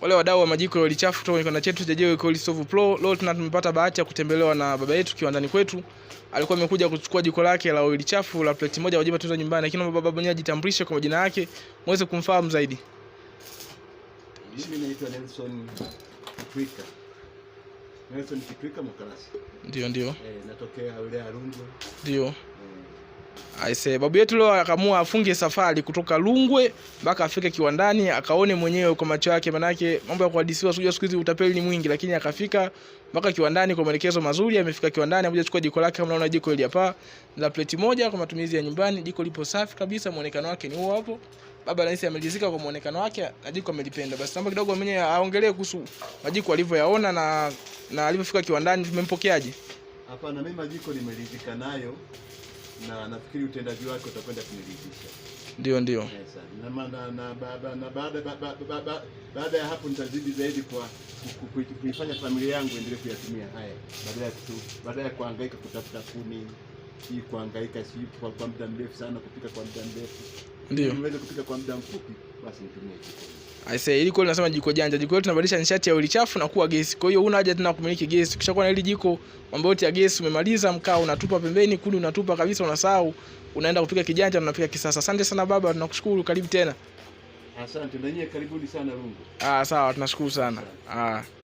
wale wadau wa majiko ya oili chafu kutoka kiwanda chetu cha Jeko Oil Stove Pro. Leo tumepata bahati ya kutembelewa na baba yetu kiwandani kwetu. Alikuwa amekuja kuchukua jiko lake la oili chafu la plate moja kwa ajili ya nyumbani. Lakini baba mwenyewe ajitambulishe kwa majina yake, muweze kumfahamu zaidi. Mimi naitwa Nelson Kitwika. Nelson Kitwika Mkarasi. Ndio. Natokea wilaya ya Rungwe. Ndio. Aise, babu yetu leo akaamua afunge safari kutoka Rungwe mpaka afike kiwandani akaone mwenyewe kwa macho yake, manake mambo ya kuhadisiwa siku hizi utapeli ni mwingi, lakini akafika mpaka kiwandani kwa maelekezo mazuri. Amefika kiwandani, amekuja kuchukua jiko lake. Kama unaona jiko hili hapa la plate moja kwa matumizi ya nyumbani. Jiko lipo safi kabisa, muonekano wake ni huo hapo. Baba rais amelizika kwa muonekano wake na jiko amelipenda. Basi naomba kidogo mwenyewe aongelee kuhusu majiko alivyoyaona na alivyofika kiwandani. Tumempokeaje? Hapana, mimi majiko nimelizika nayo na nafikiri utendaji wake utakwenda kuniridhisha. Ndio. Baada ya hapo nitazidi zaidi kwa kuifanya familia yangu endelee kuyatumia haya baada ya kuhangaika kutafuta kuni, kuhangaika kwa muda mrefu sana, kupika kwa muda mrefu. Ndio. Niweze kupika kwa muda mfupi, basi nitumie jiko. I say ili kwa nasema jiko janja. Jiko letu tunabadilisha nishati ya oili chafu na kuwa gesi. Kwa hiyo huna haja tena kumiliki gesi. Ukishakuwa na hili jiko, mambo yote ya gesi umemaliza, mkaa unatupa pembeni, kuni unatupa kabisa, unasahau, unaenda kupika kijanja na unapika kisasa. Asante sana baba, tunakushukuru, karibu tena. Asante na nyie, karibuni sana Rungwe. Sawa, tunashukuru sana.